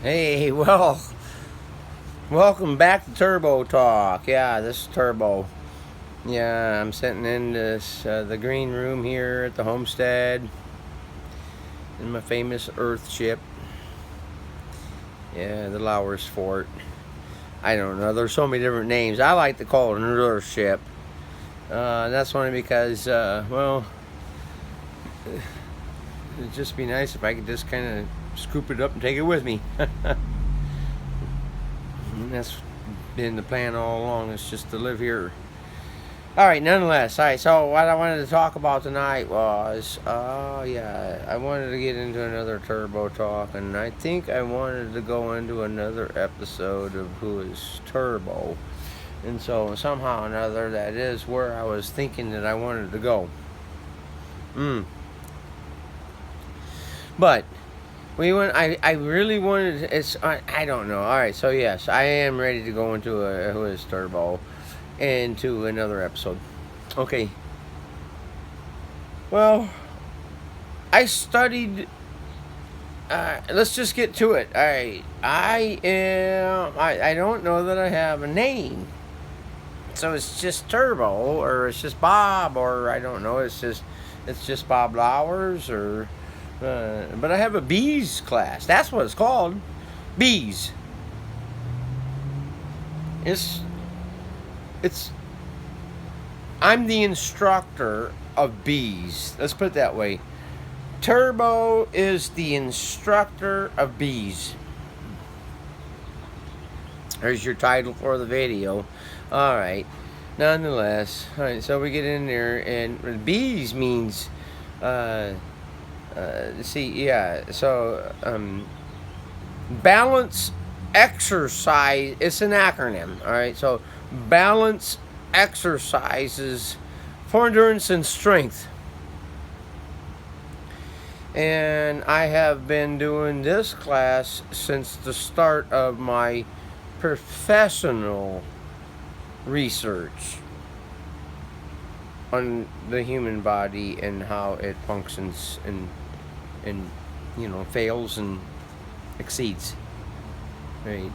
Hey, well, welcome back to Turbo Talk. Yeah, this is Turbo. Yeah, I'm sitting in the green room here at the homestead in my famous Earth ship. Yeah, the Lowers Fort. I don't know. There's so many different names. I like to call it an Earth ship. That's only because, it'd just be nice if I could just kind of scoop it up and take it with me. And that's been the plan all along, is just to live here. Alright, nonetheless, alright, so what I wanted to talk about tonight was, I wanted to get into another Turbo Talk, and I think I wanted to go into another episode of Who is Turbo. And so, somehow or another, that is where I was thinking that I wanted to go. But I really wanted. I don't know. All right, so yes, I am ready to go into a Who is Turbo, into another episode. Okay. Well, I studied. Let's just get to it. All right, I am. I don't know that I have a name, so it's just Turbo, or it's just Bob, or I don't know. It's just Bob Lowers, or. But I have a bees class. That's what it's called. Bees. I'm the instructor of bees. Let's put it that way. Turbo is the instructor of bees. There's your title for the video. Alright. Nonetheless. Alright, so we get in there, and bees means balance exercise, it's an acronym, all right? So, balance exercises for endurance and strength. And I have been doing this class since the start of my professional research on the human body and how it functions and fails and exceeds. Right.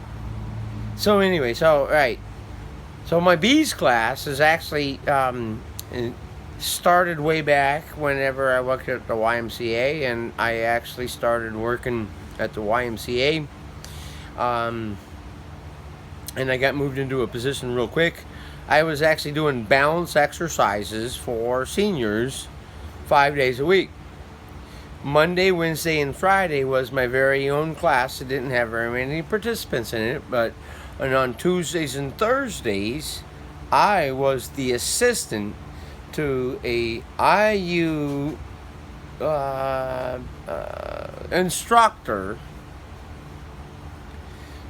So anyway, so my bees class is actually started way back whenever I worked at the YMCA, and I actually started working at the YMCA, and I got moved into a position real quick. I was actually doing balance exercises for seniors 5 days a week. Monday, Wednesday, and Friday was my very own class. It didn't have very many participants in it, and on Tuesdays and Thursdays, I was the assistant to a IU instructor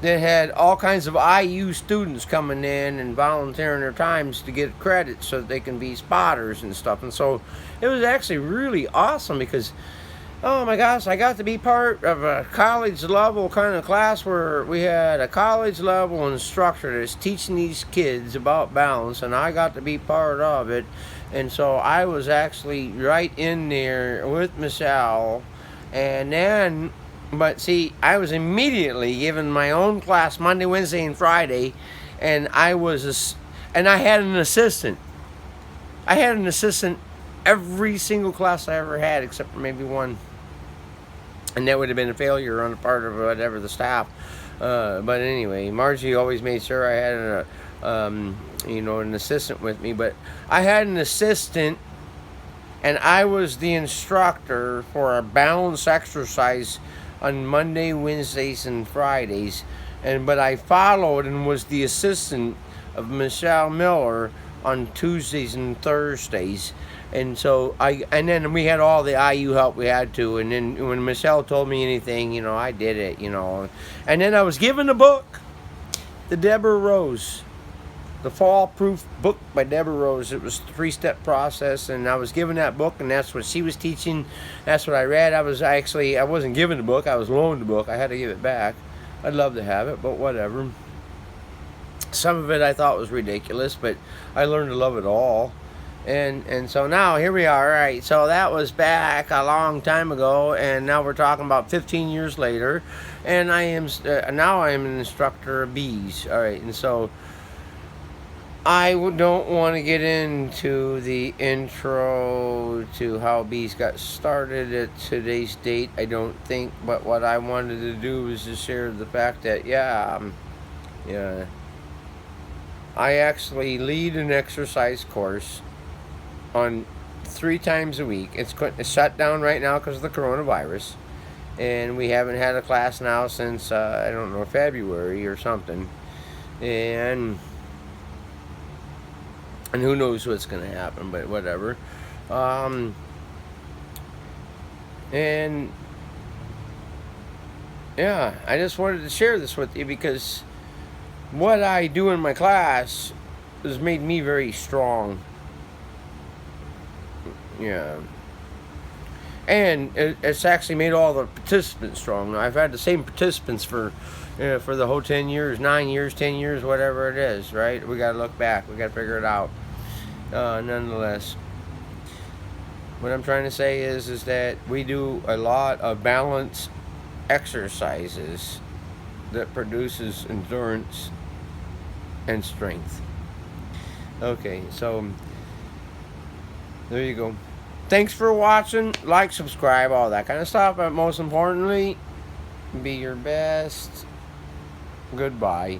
that had all kinds of IU students coming in and volunteering their times to get credit so that they can be spotters and stuff. And so it was actually really awesome because, oh my gosh, I got to be part of a college level kind of class where we had a college level instructor that's teaching these kids about balance, and I got to be part of it. And so I was actually right in there with Michelle, and then, but see, I was immediately given my own class Monday, Wednesday, and Friday, and I had an assistant. I had an assistant every single class I ever had, except for maybe one. And that would have been a failure on the part of whatever the staff. But anyway, Margie always made sure I had an assistant with me. But I had an assistant, and I was the instructor for a balance exercise on Monday, Wednesdays, and Fridays. But I followed and was the assistant of Michelle Miller on Tuesdays and Thursdays. And so then we had all the IU help we had to, and then when Michelle told me anything, I did it, And then I was given a book, the Deborah Rose, the Fall Proof book by Deborah Rose. It was a 3-step process, and I was given that book, and that's what she was teaching. That's what I read. I wasn't given the book, I was loaned the book. I had to give it back. I'd love to have it, but whatever. Some of it I thought was ridiculous, but I learned to love it all. And so now here we are. All right, so that was back a long time ago, and now we're talking about 15 years later, and I am now I am an instructor of bees. All right, and so don't want to get into the intro to how bees got started at today's date. I don't think, but what I wanted to do was to share the fact that yeah, I actually lead an exercise course on 3 times a week. It's shut down right now because of the coronavirus, and we haven't had a class now since I don't know, February or something, and who knows what's going to happen, but whatever. And yeah, I just wanted to share this with you because what I do in my class has made me very strong. Yeah. And it's actually made all the participants strong. I've had the same participants for the whole 10 years, 9 years, 10 years, whatever it is, right? We got to look back. We got to figure it out. Nonetheless, what I'm trying to say is that we do a lot of balance exercises that produces endurance and strength. Okay, so there you go. Thanks for watching. Like, subscribe, all that kind of stuff. But most importantly, be your best. Goodbye.